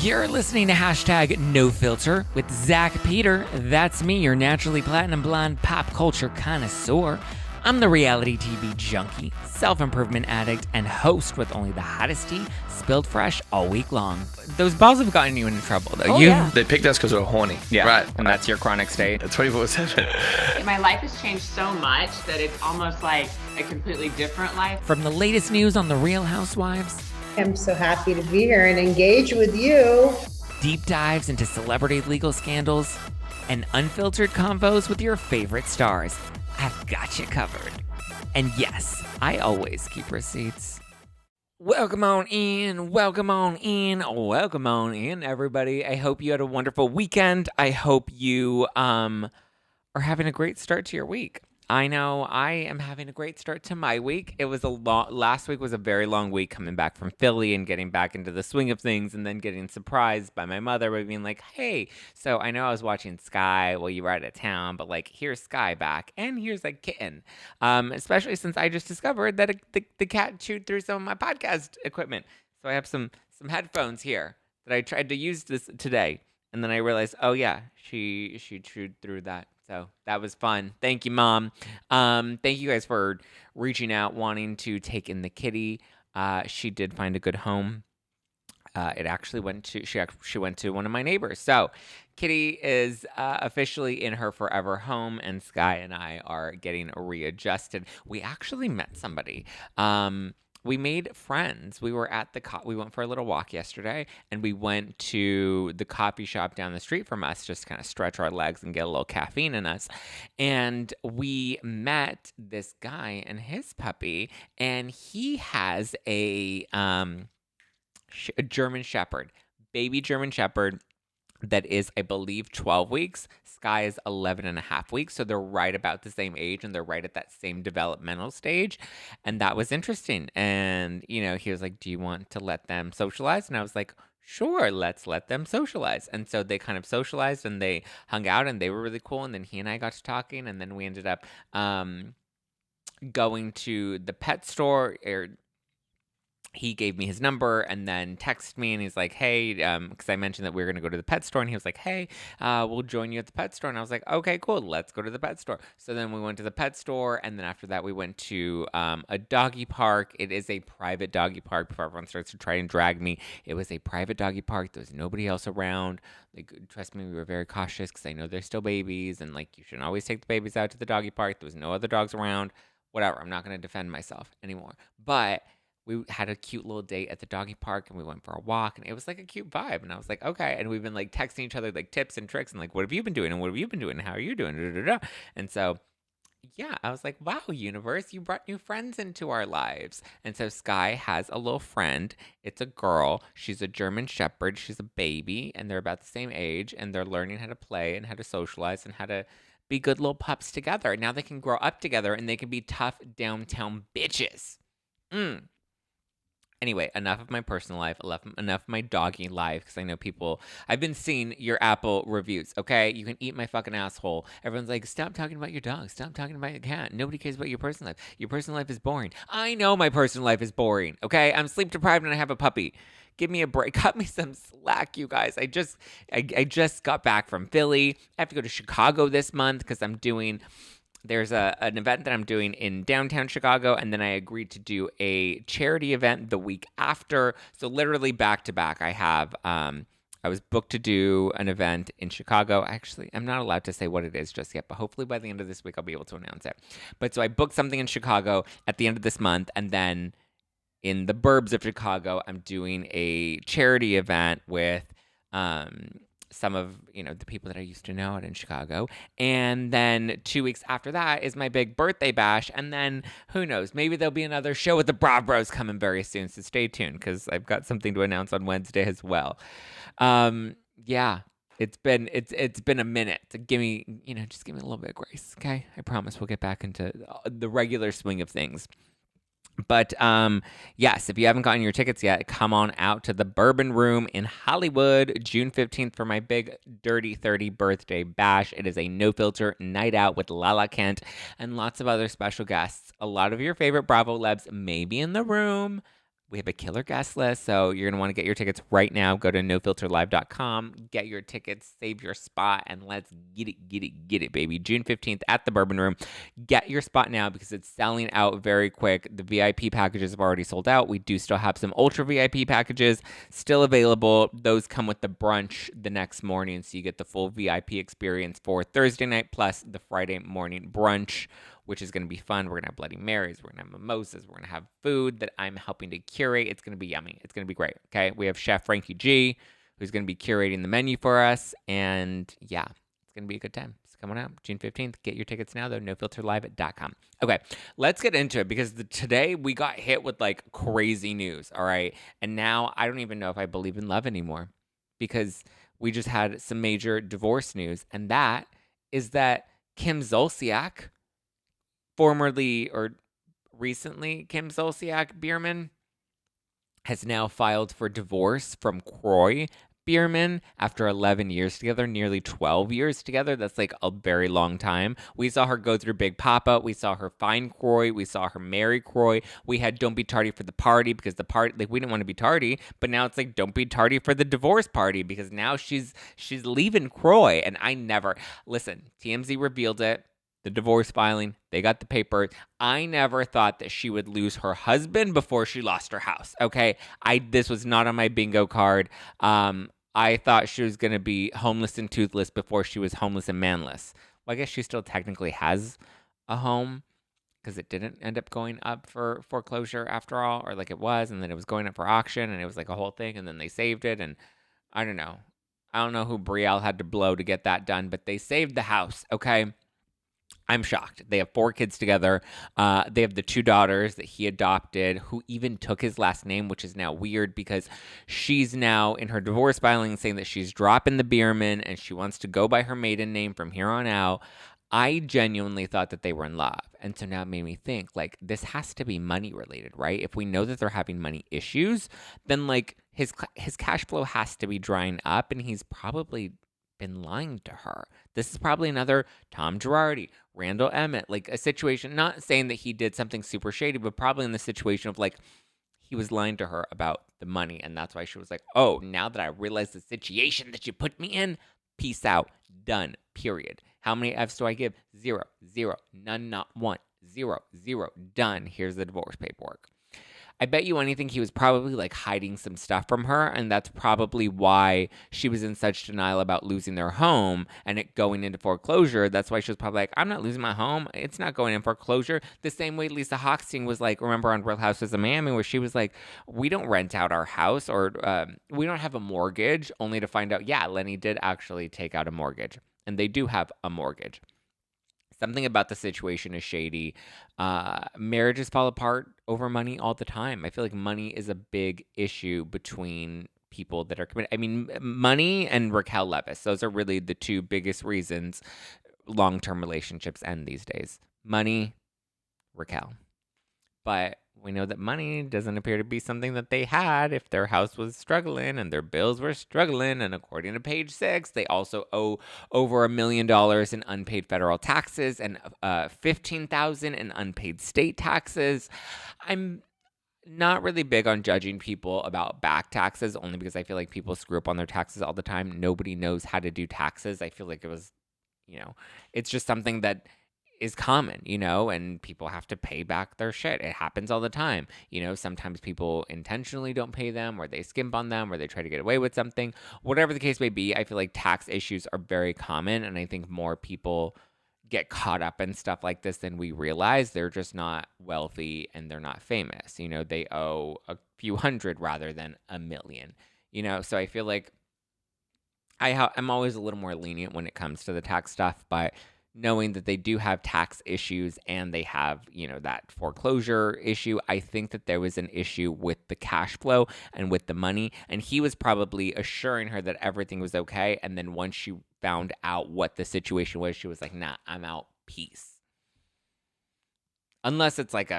You're listening to hashtag No Filter with Zack Peter. That's me, your naturally platinum blonde pop culture connoisseur. I'm the reality TV junkie, self-improvement addict, and host with only the hottest tea spilled fresh all week long. Those balls have gotten you into trouble, though. Yeah. They picked us because we're horny. Yeah, right. And that's your chronic state. 24/7. My life has changed so much that it's almost like a completely different life. From the latest news on the Real Housewives, I'm so happy to be here and engage with you. deep dives into celebrity legal scandals, and unfiltered convos with your favorite stars, I've got you covered. And yes, I always keep receipts. Welcome on in, everybody. I hope you had a wonderful weekend. I hope you are having a great start to your week. I know I am having a great start to my week. It was last week was a very long week coming back from Philly and getting back into the swing of things and then getting surprised by my mother by being like, hey, so I know I was watching Sky while you were out of town, but like, here's Sky back and here's a kitten. Especially since I just discovered that the cat chewed through some of my podcast equipment. So I have some headphones here that I tried to use this today. And then I realized, oh yeah, she chewed through that. So that was fun. Thank you, Mom. Thank you guys for reaching out, wanting to take in the kitty. She did find a good home. It actually she went to one of my neighbors. So Kitty is officially in her forever home, and Sky and I are getting readjusted. We actually met somebody. We made friends. We were at we went for a little walk yesterday, and we went to the coffee shop down the street from us, just kind of stretch our legs and get a little caffeine in us. And we met this guy and his puppy, and he has a German Shepherd, baby German Shepherd, that is, I believe, 12 weeks. Sky is 11 and a half weeks. So they're right about the same age and they're right at that same developmental stage. And that was interesting. And, he was like, do you want to let them socialize? And I was like, sure, let's let them socialize. And so they kind of socialized and they hung out and they were really cool. And then he and I got to talking, and then we ended up going to the pet store. He gave me his number and then texted me, and he's like, hey, because I mentioned that we were going to go to the pet store, and he was like, hey, we'll join you at the pet store. And I was like, okay, cool, let's go to the pet store. So then we went to the pet store, and then after that we went to a doggy park. It is a private doggy park. Before everyone starts to try and drag me, it was a private doggy park. There was nobody else around. Like, trust me, we were very cautious because I know they're still babies, and like, you shouldn't always take the babies out to the doggy park. There was no other dogs around. Whatever, I'm not going to defend myself anymore. But we had a cute little date at the doggy park, and we went for a walk, and it was like a cute vibe. And I was like, okay. And we've been like texting each other like tips and tricks and like, what have you been doing? And what have you been doing? And how are you doing? Da, da, da. And so, yeah, I was like, wow, universe, you brought new friends into our lives. And so Sky has a little friend. It's a girl. She's a German Shepherd. She's a baby, and they're about the same age, and they're learning how to play and how to socialize and how to be good little pups together. Now they can grow up together and they can be tough downtown bitches. Anyway, enough of my personal life, enough of my doggy life, because I know I've been seeing your Apple reviews, okay? You can eat my fucking asshole. Everyone's like, stop talking about your dog. Stop talking about your cat. Nobody cares about your personal life. Your personal life is boring. I know my personal life is boring, okay? I'm sleep deprived and I have a puppy. Give me a break. Cut me some slack, you guys. I just got back from Philly. I have to go to Chicago this month because there's an event that I'm doing in downtown Chicago, and then I agreed to do a charity event the week after. So literally back to back, I was booked to do an event in Chicago. Actually, I'm not allowed to say what it is just yet, but hopefully by the end of this week, I'll be able to announce it. But so I booked something in Chicago at the end of this month, and then in the burbs of Chicago, I'm doing a charity event with some of the people that I used to know out in Chicago. And then 2 weeks after that is my big birthday bash. And then who knows, maybe there'll be another show with the Bravos coming very soon. So stay tuned, because I've got something to announce on Wednesday as well. Yeah, it's been a minute. Just give me a little bit of grace. Okay. I promise we'll get back into the regular swing of things. But yes, if you haven't gotten your tickets yet, come on out to the Bourbon Room in Hollywood, June 15th for my big Dirty 30 birthday bash. It is a no-filter night out with Lala Kent and lots of other special guests. A lot of your favorite Bravo Lebs may be in the room. We have a killer guest list, so you're going to want to get your tickets right now. Go to nofilterlive.com, get your tickets, save your spot, and let's get it, baby. June 15th at the Bourbon Room. Get your spot now because it's selling out very quick. The VIP packages have already sold out. We do still have some ultra VIP packages still available. Those come with the brunch the next morning, so you get the full VIP experience for Thursday night plus the Friday morning brunch, which is going to be fun. We're going to have Bloody Marys. We're going to have mimosas. We're going to have food that I'm helping to curate. It's going to be yummy. It's going to be great. Okay. We have Chef Frankie G, who's going to be curating the menu for us. And yeah, it's going to be a good time. It's coming out June 15th. Get your tickets now, though. Nofilterlive.com. Okay. Let's get into it because today we got hit with like crazy news. All right. And now I don't even know if I believe in love anymore because we just had some major divorce news. And that is that Kim Zolciak, formerly or recently Kim Zolciak Biermann, has now filed for divorce from Kroy Biermann after 11 years together, nearly 12 years together. That's like a very long time. We saw her go through Big Papa. We saw her find Kroy. We saw her marry Kroy. We had Don't Be Tardy for the Party because the party, like we didn't want to be tardy, but now it's like Don't Be Tardy for the divorce party because now she's leaving Kroy. And I never, listen, TMZ revealed it. The divorce filing, they got the paper. I never thought that she would lose her husband before she lost her house. Okay, this was not on my bingo card. I thought she was gonna be homeless and toothless before she was homeless and manless. Well, I guess she still technically has a home because it didn't end up going up for foreclosure after all, or like it was, and then it was going up for auction, and it was like a whole thing, and then they saved it, and I don't know. I don't know who Brielle had to blow to get that done, but they saved the house. Okay. I'm shocked. They have 4 kids together. They have the 2 daughters that he adopted, who even took his last name, which is now weird because she's now in her divorce filing saying that she's dropping the Biermann and she wants to go by her maiden name from here on out. I genuinely thought that they were in love. And so now it made me think, like, this has to be money related, right? If we know that they're having money issues, then, like, his cash flow has to be drying up, and he's probably been lying to her. This is probably another Tom Girardi, Randall Emmett, like a situation, not saying that he did something super shady, but probably in the situation of like, he was lying to her about the money. And that's why she was like, oh, now that I realize the situation that you put me in, peace out, done, period. How many F's do I give? 0, 0, none, not one, 0, 0, done. Here's the divorce paperwork. I bet you anything he was probably like hiding some stuff from her, and that's probably why she was in such denial about losing their home and it going into foreclosure. That's why she was probably like, I'm not losing my home. It's not going in foreclosure. The same way Lisa Hochstein was like, remember on Real Housewives of Miami, where she was like, we don't rent out our house or we don't have a mortgage, only to find out, yeah, Lenny did actually take out a mortgage, and they do have a mortgage. Something about the situation is shady. Marriages fall apart over money all the time. I feel like money is a big issue between people that are committed. I mean, money and Raquel Leviss. Those are really the 2 biggest reasons long-term relationships end these days. Money, Raquel. But we know that money doesn't appear to be something that they had if their house was struggling and their bills were struggling. And according to Page 6, they also owe over $1 million in unpaid federal taxes and $15,000 in unpaid state taxes. I'm not really big on judging people about back taxes, only because I feel like people screw up on their taxes all the time. Nobody knows how to do taxes. I feel like it was, it's just something that is common, and people have to pay back their shit. It happens all the time. Sometimes people intentionally don't pay them, or they skimp on them, or they try to get away with something. Whatever the case may be, I feel like tax issues are very common, and I think more people get caught up in stuff like this than we realize. They're just not wealthy and they're not famous. They owe a few hundred rather than $1 million. So I feel like I'm always a little more lenient when it comes to the tax stuff, but knowing that they do have tax issues and they have, that foreclosure issue, I think that there was an issue with the cash flow and with the money. And he was probably assuring her that everything was okay. And then once she found out what the situation was, she was like, nah, I'm out. Peace. Unless it's like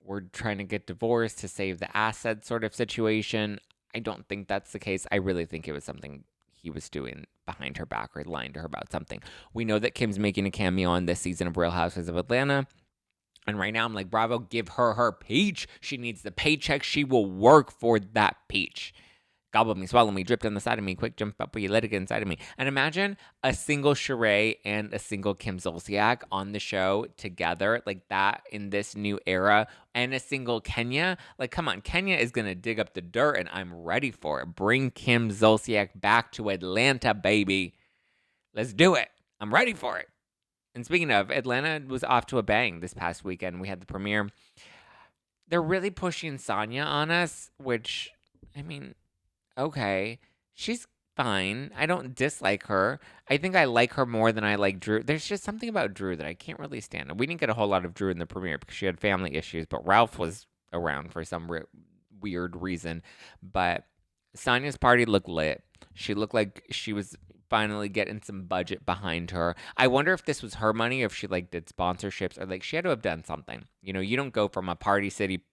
we're trying to get divorced to save the assets sort of situation. I don't think that's the case. I really think it was something he was doing behind her back or lying to her about something. We know that Kim's making a cameo on this season of Real Housewives of Atlanta. And right now I'm like, bravo, give her her peach. She needs the paycheck. She will work for that peach. Gobble me, swallow me, drip down the side of me, quick jump up where you let it get inside of me. And imagine a single Sheree and a single Kim Zolciak on the show together like that in this new era, and a single Kenya. Like, come on, Kenya is going to dig up the dirt, and I'm ready for it. Bring Kim Zolciak back to Atlanta, baby. Let's do it. I'm ready for it. And speaking of, Atlanta was off to a bang this past weekend. We had the premiere. They're really pushing Sonya on us, which, I mean, okay, she's fine. I don't dislike her. I think I like her more than I like Drew. There's just something about Drew that I can't really stand. We didn't get a whole lot of Drew in the premiere because she had family issues, but Ralph was around for some weird reason. But Sonya's party looked lit. She looked like she was finally getting some budget behind her. I wonder if this was her money or if she like did sponsorships, or like she had to have done something. You know, you don't go from a Party City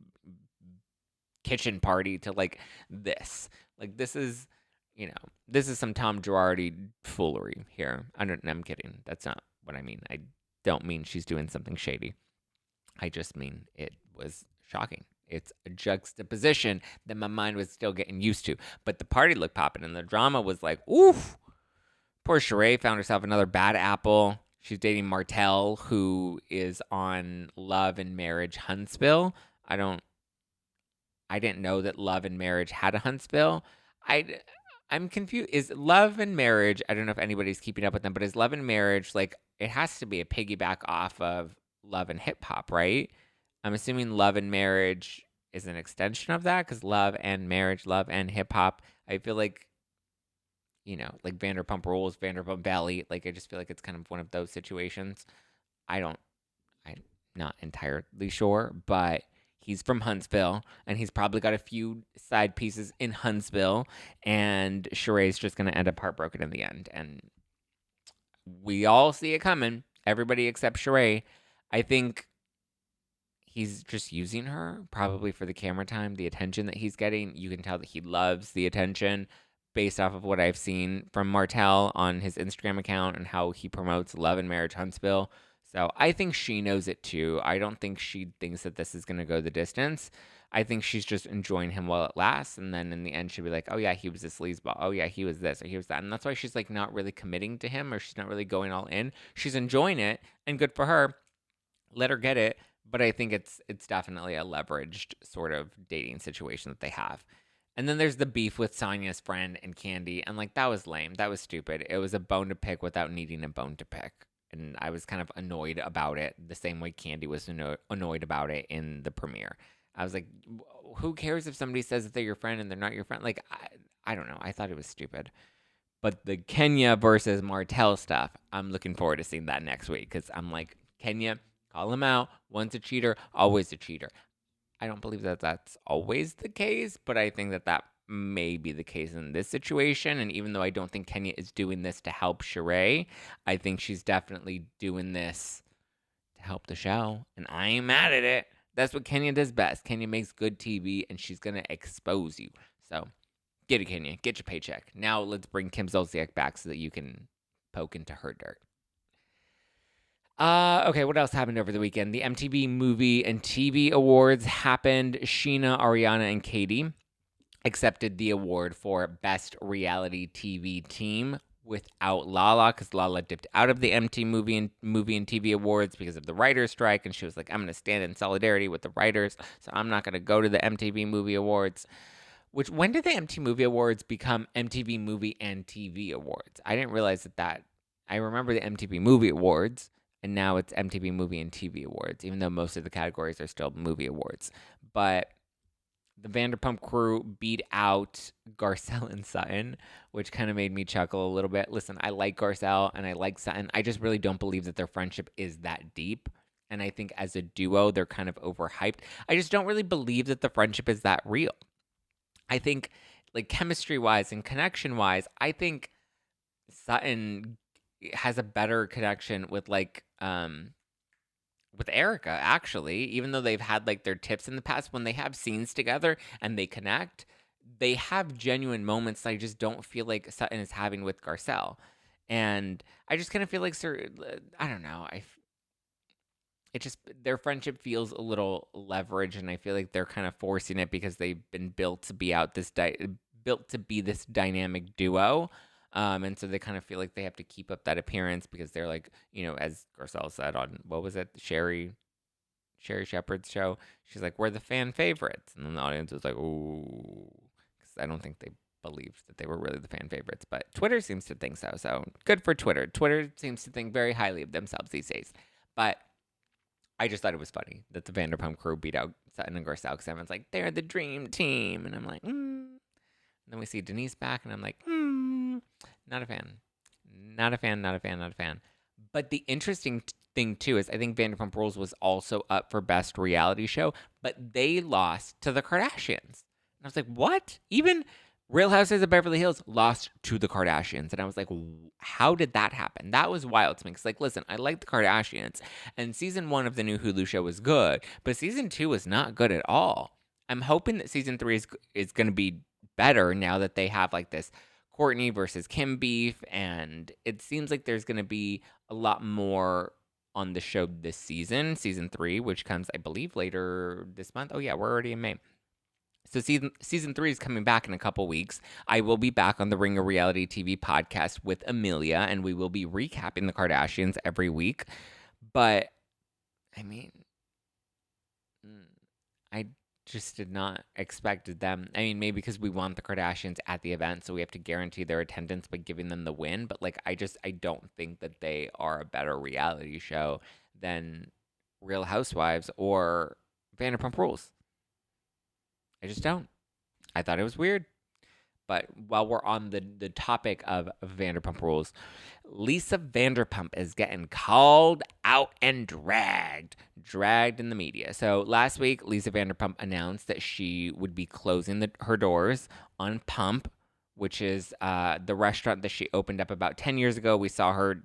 kitchen party to like this. Like this is, you know, this is some Tom Girardi foolery here. I'm kidding. That's not what I mean. I don't mean she's doing something shady. I just mean it was shocking. It's a juxtaposition that my mind was still getting used to. But the party looked popping, and the drama was like, oof. Poor Sheree found herself another bad apple. She's dating Martell, who is on Love and Marriage Huntsville. I didn't know that Love and Marriage had a Huntsville. I'm confused. Is Love and Marriage, I don't know if anybody's keeping up with them, but is Love and Marriage, like, it has to be a piggyback off of Love and Hip Hop, right? I'm assuming Love and Marriage is an extension of that, because Love and Marriage, Love and Hip Hop, I feel like, you know, like Vanderpump Rules, Vanderpump Valley. Like, I just feel like it's kind of one of those situations. I'm not entirely sure, but he's from Huntsville, and he's probably got a few side pieces in Huntsville, and Sheree's just going to end up heartbroken in the end. And we all see it coming, everybody except Sheree. I think he's just using her, probably for the camera time, the attention that he's getting. You can tell that he loves the attention, based off of what I've seen from Martell on his Instagram account and how he promotes Love and Marriage Huntsville. So I think she knows it too. I don't think she thinks that this is going to go the distance. I think she's just enjoying him while it lasts. And then in the end, she'll be like, oh yeah, he was a sleazeball. Oh yeah, he was this or he was that. And that's why she's like not really committing to him, or she's not really going all in. She's enjoying it, and good for her. Let her get it. But I think it's definitely a leveraged sort of dating situation that they have. And then there's the beef with Sonya's friend and Candy. And like, that was lame. That was stupid. It was a bone to pick without needing a bone to pick. And I was kind of annoyed about it the same way Candy was annoyed about it in the premiere. I was like, who cares if somebody says that they're your friend and they're not your friend? Like, I don't know. I thought it was stupid. But the Kenya versus Martell stuff, I'm looking forward to seeing that next week. Because I'm like, Kenya, call him out. Once a cheater, always a cheater. I don't believe that that's always the case, but I think that that may be the case in this situation. And even though I don't think Kenya is doing this to help Sheree, I think she's definitely doing this to help the show. And I ain't mad at it. That's what Kenya does best. Kenya makes good TV, and she's going to expose you. So get it, Kenya. Get your paycheck. Now let's bring Kim Zolciak back so that you can poke into her dirt. Okay, what else happened over the weekend? The MTV Movie and TV Awards happened. Sheena, Ariana, and Katie accepted the award for Best Reality TV Team without Lala, because Lala dipped out of the MTV Movie and TV Awards because of the writer's strike, and she was like, I'm going to stand in solidarity with the writers, so I'm not going to go to the MTV Movie Awards. Which, when did the MTV Movie Awards become MTV Movie and TV Awards? I didn't realize that. I remember the MTV Movie Awards, and now it's MTV Movie and TV Awards, even though most of the categories are still movie awards. But the Vanderpump crew beat out Garcelle and Sutton, which kind of made me chuckle a little bit. Listen, I like Garcelle and I like Sutton. I just really don't believe that their friendship is that deep. And I think as a duo, they're kind of overhyped. I just don't really believe that the friendship is that real. I think, like, chemistry-wise and connection-wise, I think Sutton has a better connection with, like, with Erica, actually, even though they've had like their tips in the past. When they have scenes together and they connect, they have genuine moments that I just don't feel like Sutton is having with Garcelle. And I just kind of feel like, I don't know. their friendship feels a little leveraged, and I feel like they're kind of forcing it because they've been built to be this dynamic duo. And so they kind of feel like they have to keep up that appearance because they're like, as Garcelle said on, what was it, Sherry Shepherd's show, she's like, we're the fan favorites. And then the audience was like, ooh, because I don't think they believed that they were really the fan favorites. But Twitter seems to think so. So good for Twitter. Twitter seems to think very highly of themselves these days. But I just thought it was funny that the Vanderpump crew beat out Sutton and Garcelle because everyone's like, they're the dream team. And I'm like, And then we see Denise back, and I'm like, not a fan. Not a fan, not a fan, not a fan. But the interesting thing, too, is I think Vanderpump Rules was also up for Best Reality Show, but they lost to the Kardashians. And I was like, what? Even Real Housewives of Beverly Hills lost to the Kardashians. And I was like, how did that happen? That was wild to me. Because, listen, I like the Kardashians, and season 1 of the new Hulu show was good, but season 2 was not good at all. I'm hoping that season 3 is going to be better now that they have, this Courtney versus Kim beef, and it seems like there's going to be a lot more on the show this season 3, which comes, I believe, later this month. Oh yeah, we're already in May. So season 3 is coming back in a couple weeks. I will be back on the Ring of Reality TV podcast with Amelia, and we will be recapping the Kardashians every week. But I mean, I just did not expect them. I mean, maybe because we want the Kardashians at the event, so we have to guarantee their attendance by giving them the win. But I don't think that they are a better reality show than Real Housewives or Vanderpump Rules. I just don't. I thought it was weird. But while we're on the topic of Vanderpump Rules, Lisa Vanderpump is getting called out and dragged in the media. So last week, Lisa Vanderpump announced that she would be closing her doors on Pump, which is the restaurant that she opened up about 10 years ago. We saw her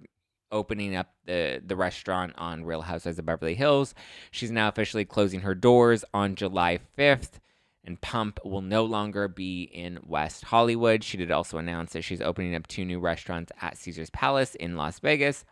opening up the restaurant on Real Housewives of Beverly Hills. She's now officially closing her doors on July 5th. And Pump will no longer be in West Hollywood. She did also announce that she's opening up 2 new restaurants at Caesar's Palace in Las Vegas.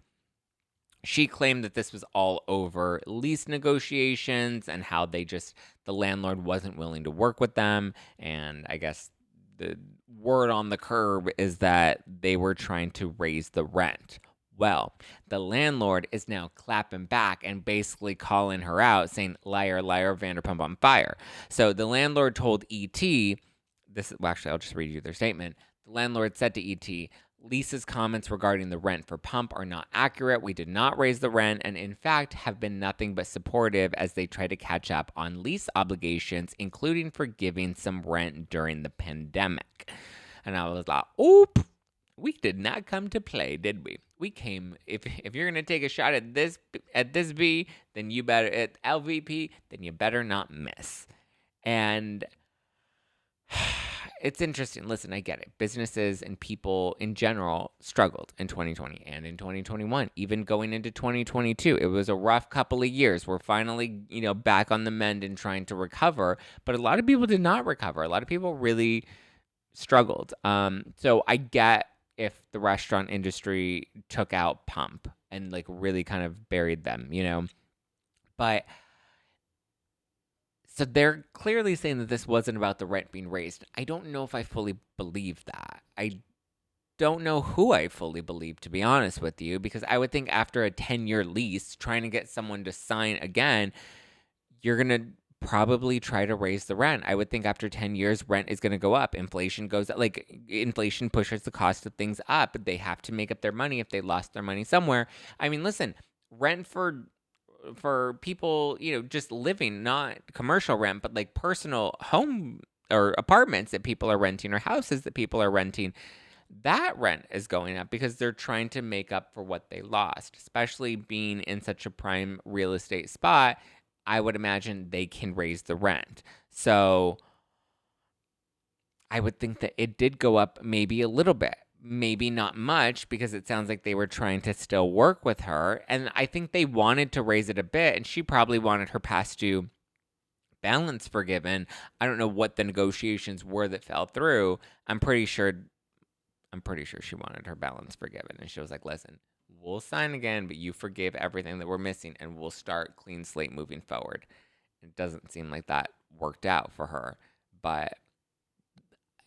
She claimed that this was all over lease negotiations and how the landlord wasn't willing to work with them. And I guess the word on the curb is that they were trying to raise the rent. Well, the landlord is now clapping back and basically calling her out, saying, liar, liar, Vanderpump on fire. So the landlord told E.T., actually, I'll just read you their statement. The landlord said to E.T., Lisa's comments regarding the rent for Pump are not accurate. We did not raise the rent and, in fact, have been nothing but supportive as they try to catch up on lease obligations, including forgiving some rent during the pandemic. And I was like, oop. We did not come to play, did we? We came, if you're going to take a shot at this V, then you better, at LVP, then you better not miss. And it's interesting. Listen, I get it. Businesses and people in general struggled in 2020 and in 2021, even going into 2022. It was a rough couple of years. We're finally, back on the mend and trying to recover. But a lot of people did not recover. A lot of people really struggled. So I get if the restaurant industry took out Pump and really kind of buried them, But so they're clearly saying that this wasn't about the rent being raised. I don't know if I fully believe that. I don't know who I fully believe, to be honest with you, because I would think after a 10-year lease, trying to get someone to sign again, you're going to probably try to raise the rent. I would think after 10 years, rent is going to go up. Inflation goes up. Inflation pushes the cost of things up. They have to make up their money if they lost their money somewhere. I mean, listen, rent for people, just living, not commercial rent, but personal home or apartments that people are renting or houses that people are renting, that rent is going up because they're trying to make up for what they lost, especially being in such a prime real estate spot. I would imagine they can raise the rent. So I would think that it did go up maybe a little bit, maybe not much, because it sounds like they were trying to still work with her. And I think they wanted to raise it a bit, and she probably wanted her past due balance forgiven. I don't know what the negotiations were that fell through. I'm pretty sure she wanted her balance forgiven. And she was like, listen, we'll sign again, but you forgive everything that we're missing, and we'll start clean slate moving forward. It doesn't seem like that worked out for her. But,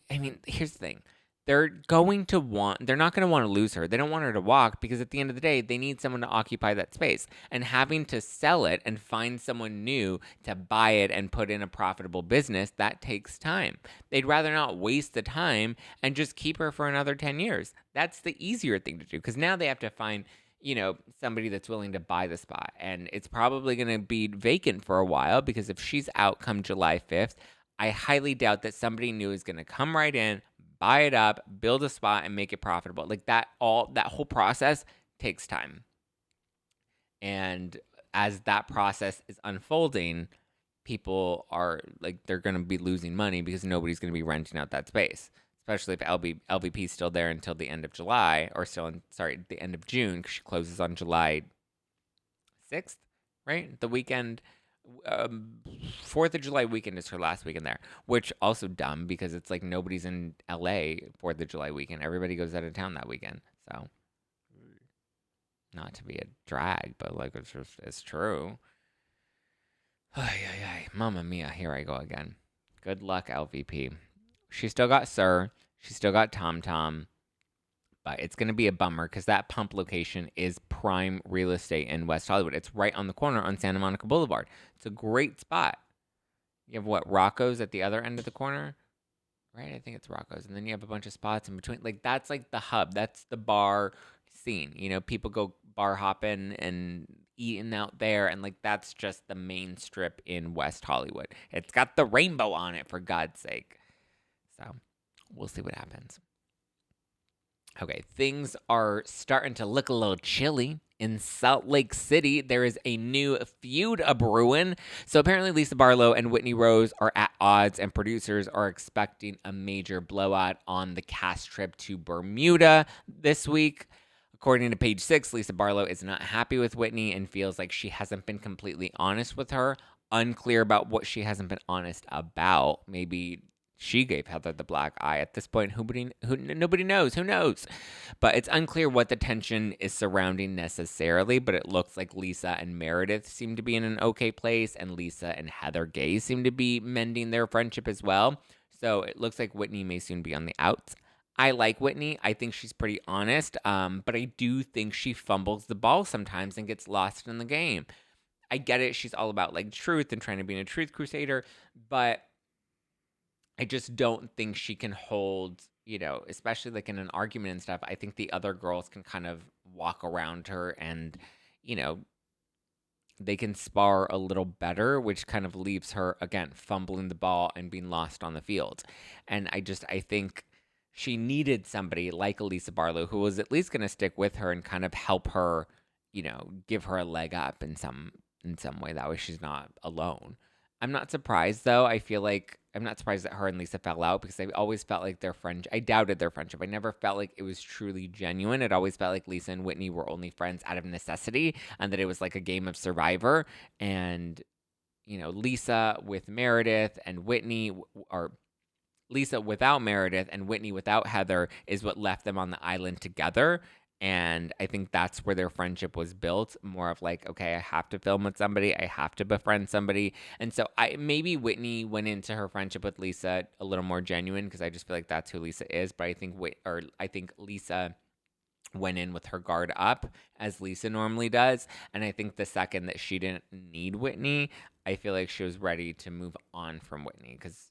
I mean, here's the thing. They're not going to want to lose her. They don't want her to walk because at the end of the day, they need someone to occupy that space. And having to sell it and find someone new to buy it and put in a profitable business, that takes time. They'd rather not waste the time and just keep her for another 10 years. That's the easier thing to do because now they have to find, somebody that's willing to buy the spot. And it's probably going to be vacant for a while because if she's out come July 5th, I highly doubt that somebody new is going to come right in, buy it up, build a spot, and make it profitable. Like that whole process takes time. And as that process is unfolding, people are like, they're going to be losing money because nobody's going to be renting out that space. Especially if LVP is still there until the end of July, or the end of June, because she closes on July 6th, right? The weekend. 4th of July weekend is her last weekend there, which also dumb because it's like nobody's in LA 4th of July weekend. Everybody goes out of town that weekend. So, not to be a drag, but like it's true. Ay, Mamma mia, here I go again. Good luck, LVP. She still got Sir. She still got Tom Tom. But it's going to be a bummer because that pump location is prime real estate in West Hollywood. It's right on the corner on Santa Monica Boulevard. It's a great spot. You have Rocco's at the other end of the corner, right? I think it's Rocco's. And then you have a bunch of spots in between. Like, that's like the hub. That's the bar scene. People go bar hopping and eating out there. And, like, that's just the main strip in West Hollywood. It's got the rainbow on it, for God's sake. So, we'll see what happens. Okay, things are starting to look a little chilly. In Salt Lake City, there is a new feud a-brewing. So apparently Lisa Barlow and Whitney Rose are at odds, and producers are expecting a major blowout on the cast trip to Bermuda this week. According to Page 6, Lisa Barlow is not happy with Whitney and feels like she hasn't been completely honest with her. Unclear about what she hasn't been honest about. Maybe she gave Heather the black eye. At this point, nobody knows. Who knows? But it's unclear what the tension is surrounding necessarily, but it looks like Lisa and Meredith seem to be in an okay place, and Lisa and Heather Gay seem to be mending their friendship as well. So it looks like Whitney may soon be on the outs. I like Whitney. I think she's pretty honest, but I do think she fumbles the ball sometimes and gets lost in the game. I get it. She's all about like truth and trying to be a truth crusader, but I just don't think she can hold, especially like in an argument and stuff. I think the other girls can kind of walk around her and, they can spar a little better, which kind of leaves her, again, fumbling the ball and being lost on the field. And I think she needed somebody like Lisa Barlow who was at least going to stick with her and kind of help her, give her a leg up in some way. That way she's not alone. I'm not surprised, though. I'm not surprised that her and Lisa fell out because I always felt like I doubted their friendship. I never felt like it was truly genuine. It always felt like Lisa and Whitney were only friends out of necessity and that it was like a game of Survivor. And, Lisa with Meredith and Whitney, or Lisa without Meredith and Whitney without Heather is what left them on the island together. And I think that's where their friendship was built, more of like, okay, I have to film with somebody. I have to befriend somebody. And so maybe Whitney went into her friendship with Lisa a little more genuine because I just feel like that's who Lisa is. But I think Lisa went in with her guard up as Lisa normally does. And I think the second that she didn't need Whitney, I feel like she was ready to move on from Whitney because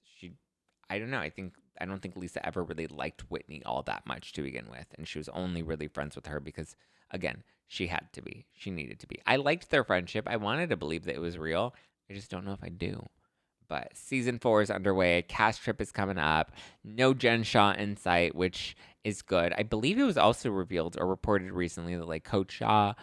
I don't know. I don't think Lisa ever really liked Whitney all that much to begin with. And she was only really friends with her because, again, she had to be. She needed to be. I liked their friendship. I wanted to believe that it was real. I just don't know if I do. But season 4 is underway. Cast trip is coming up. No Jen Shaw in sight, which is good. I believe it was also revealed or reported recently that like Coach Shaw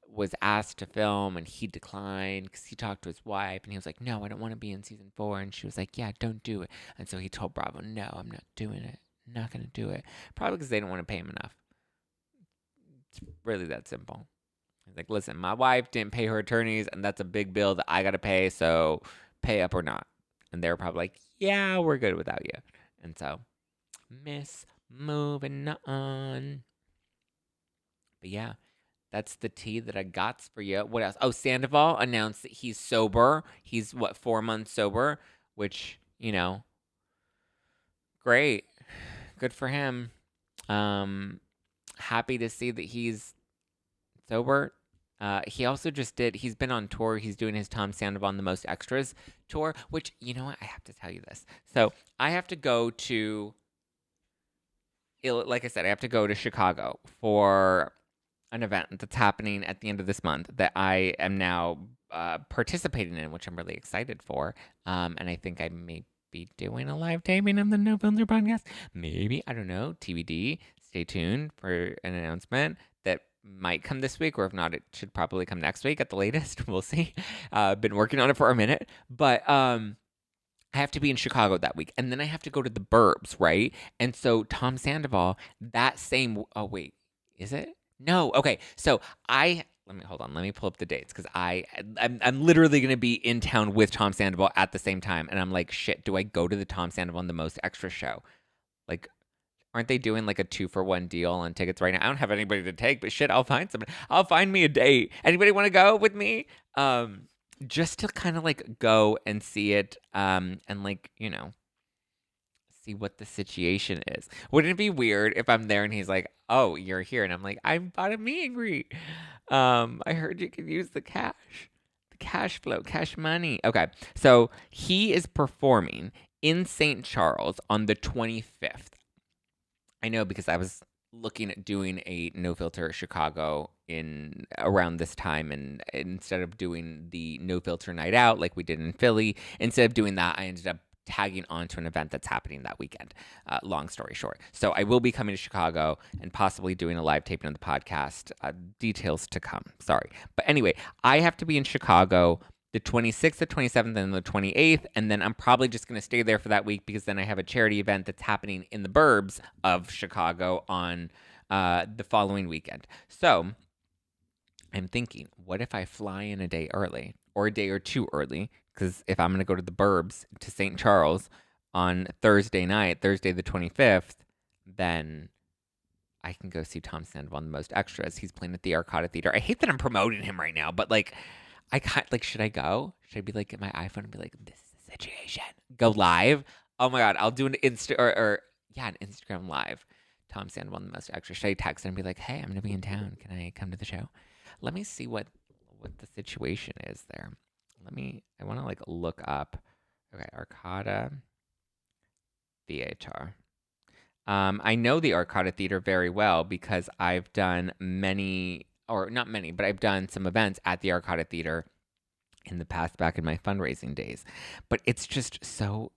was asked to film and he declined because he talked to his wife and he was like, no, I don't want to be in season 4. And she was like, yeah, don't do it. And so he told Bravo, no, I'm not doing it. I'm not going to do it. Probably because they don't want to pay him enough. It's really that simple. He's like, listen, my wife didn't pay her attorneys and that's a big bill that I got to pay. So pay up or not. And they're probably like, yeah, we're good without you. And so moving on. But yeah. That's the tea that I got for you. What else? Oh, Sandoval announced that he's sober. He's, 4 months sober, which, great. Good for him. Happy to see that he's sober. He also he's been on tour. He's doing his Tom Sandoval and the Most Extras tour, which, you know what? I have to tell you this. So I have to go to, like I said, I have to go to Chicago for an event that's happening at the end of this month that I am now participating in, which I'm really excited for. And I think I may be doing a live taping of the No Filter podcast. Maybe, I don't know, TBD. Stay tuned for an announcement that might come this week, or if not, it should probably come next week at the latest. We'll see. Been working on it for a minute, but I have to be in Chicago that week, and then I have to go to the Burbs, right? And so Tom Sandoval, that same. Oh wait, is it? No. Okay. So let me pull up the dates, because I'm literally gonna be in town with Tom Sandoval at the same time, and I'm like, shit. Do I go to the Tom Sandoval and the Most Extra show? Like, aren't they doing like a 2-for-1 deal on tickets right now? I don't have anybody to take, but shit, I'll find somebody. I'll find me a date. Anybody want to go with me? Just to kind of like go and see it, and like, see what the situation is. Wouldn't it be weird if I'm there and he's like, "Oh, you're here," and I'm like, "I bought a meet and greet. I heard you could use the cash flow, cash money." Okay, so he is performing in St. Charles on the 25th. I know, because I was looking at doing a No Filter Chicago in around this time, and instead of doing the No Filter night out like we did in Philly, instead of doing that, I ended up tagging onto an event that's happening that weekend. Long story short. So I will be coming to Chicago and possibly doing a live taping of the podcast. Details to come. Sorry. But anyway, I have to be in Chicago the 26th, the 27th, and the 28th, and then I'm probably just going to stay there for that week, because then I have a charity event that's happening in the burbs of Chicago on the following weekend. So I'm thinking, what if I fly in a day early, or a day or two early? Because if I'm going to go to the burbs to St. Charles on Thursday night, Thursday the 25th, then I can go see Tom Sandoval on the Most Extras. He's playing at the Arcada Theater. I hate that I'm promoting him right now, but like, I can't, like, should I go? Should I be like, get my iPhone and be like, this is the situation? Go live? Oh my God, I'll do an an Instagram live. Tom Sandoval on the Most Extras. Should I text and be like, hey, I'm going to be in town. Can I come to the show? Let me see what the situation is there. I want to like look up. Okay, Arcada Theater. I know the Arcada Theater very well, because I've done not many, but I've done some events at the Arcada Theater in the past, back in my fundraising days. But it's just so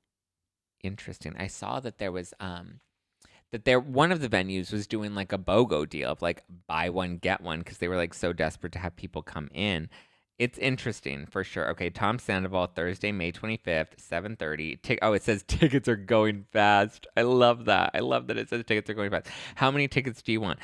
interesting. I saw that there was one of the venues was doing like a BOGO deal of like buy one get one, because they were like so desperate to have people come in. It's interesting for sure. Okay, Tom Sandoval, Thursday, May 25th, 7:30. It says tickets are going fast. I love that. I love that it says tickets are going fast. How many tickets do you want?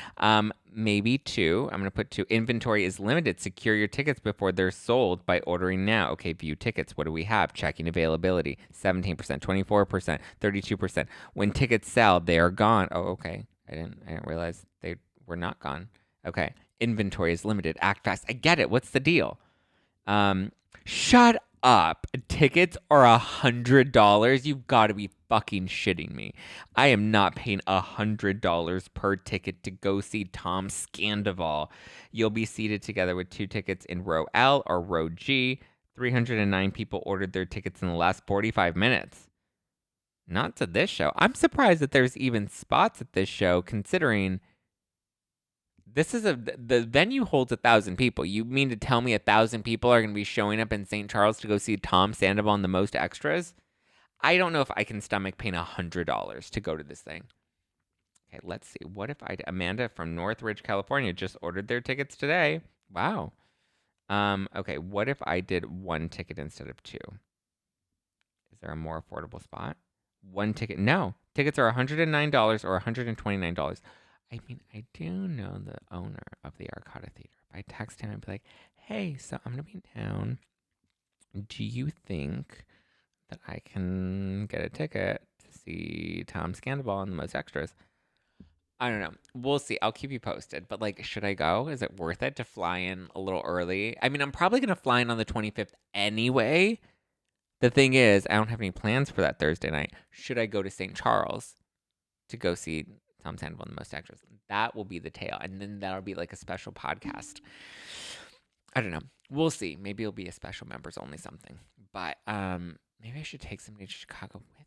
Maybe 2. I'm going to put 2. Inventory is limited. Secure your tickets before they're sold by ordering now. Okay, view tickets. What do we have? Checking availability. 17%, 24%, 32%. When tickets sell, they are gone. Oh, okay. I didn't realize they were not gone. Okay. Inventory is limited. Act fast. I get it. What's the deal? Shut up. Tickets are $100. You've got to be fucking shitting me. I am not paying $100 per ticket to go see Tom Sandoval. You'll be seated together with 2 tickets in row L or row G. 309 people ordered their tickets in the last 45 minutes. Not to this show. I'm surprised that there's even spots at this show, considering the venue holds 1,000 people. You mean to tell me 1,000 people are going to be showing up in St. Charles to go see Tom Sandoval and the Most Extras? I don't know if I can stomach paying $100 to go to this thing. Okay, let's see. What if Amanda from Northridge, California just ordered their tickets today. Wow. Okay, what if I did 1 ticket instead of 2? Is there a more affordable spot? 1 ticket. No. Tickets are $109 or $129. I mean, I do know the owner of the Arcada Theater. If I text him and be like, hey, so I'm going to be in town. Do you think that I can get a ticket to see Tom Sandoval and the Most Extras? I don't know. We'll see. I'll keep you posted. But like, should I go? Is it worth it to fly in a little early? I mean, I'm probably going to fly in on the 25th anyway. The thing is, I don't have any plans for that Thursday night. Should I go to St. Charles to go see Tom Sandoval and the Most Actress? That will be the tale. And then that'll be like a special podcast. I don't know. We'll see. Maybe it'll be a special members only something. But maybe I should take somebody to Chicago with me.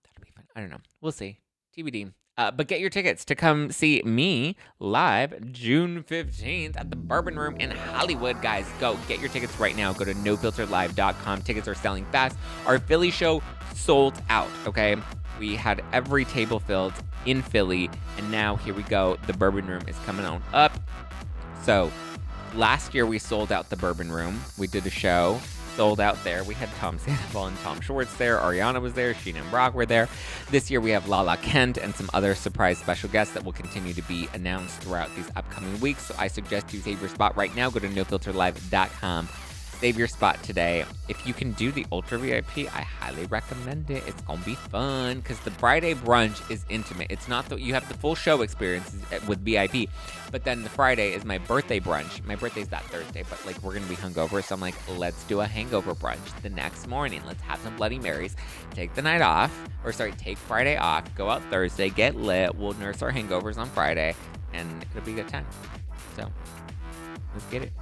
That'll be fun. I don't know. We'll see. TBD. But get your tickets to come see me live June 15th at the Bourbon Room in Hollywood. Guys, go get your tickets right now. Go to nofilterlive.com. Tickets are selling fast. Our Philly show sold out, okay? We had every table filled in Philly, and now here we go. The Bourbon Room is coming on up. So last year we sold out the Bourbon Room. We did a show. Sold out there. We had Tom Sandoval and Tom Schwartz there. Ariana was there. Sheena and Brock were there. This year we have Lala Kent and some other surprise special guests that will continue to be announced throughout these upcoming weeks. So I suggest you save your spot right now. Go to nofilterlive.com. Save your spot today. If you can do the Ultra VIP, I highly recommend it. It's going to be fun because the Friday brunch is intimate. It's not that you have the full show experience with VIP, but then the Friday is my birthday brunch. My birthday's that Thursday, but like we're going to be hungover. So I'm like, let's do a hangover brunch the next morning. Let's have some Bloody Marys. Take the night off, take Friday off, go out Thursday, get lit. We'll nurse our hangovers on Friday, and it'll be a good time. So let's get it.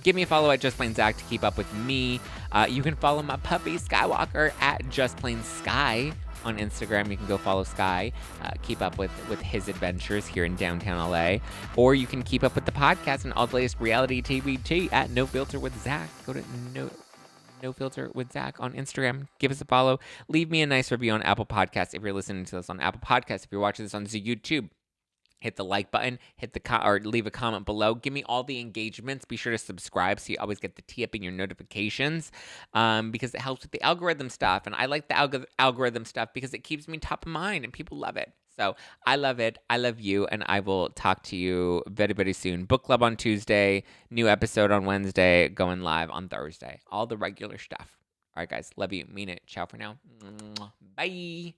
Give me a follow at Just Plain Zack to keep up with me. You can follow my puppy Skywalker at Just Plain Sky on Instagram. You can go follow Sky, keep up with his adventures here in downtown LA. Or you can keep up with the podcast and all the latest reality TV at No Filter with Zack. Go to No Filter with Zack on Instagram. Give us a follow. Leave me a nice review on Apple Podcasts if you're listening to this on Apple Podcasts. If you're watching this on YouTube, hit the like button, or leave a comment below. Give me all the engagements. Be sure to subscribe so you always get the tee up in your notifications because it helps with the algorithm stuff. And I like the algorithm stuff because it keeps me top of mind and people love it. So I love it. I love you. And I will talk to you very, very soon. Book club on Tuesday. New episode on Wednesday. Going live on Thursday. All the regular stuff. All right, guys. Love you. Mean it. Ciao for now. Bye.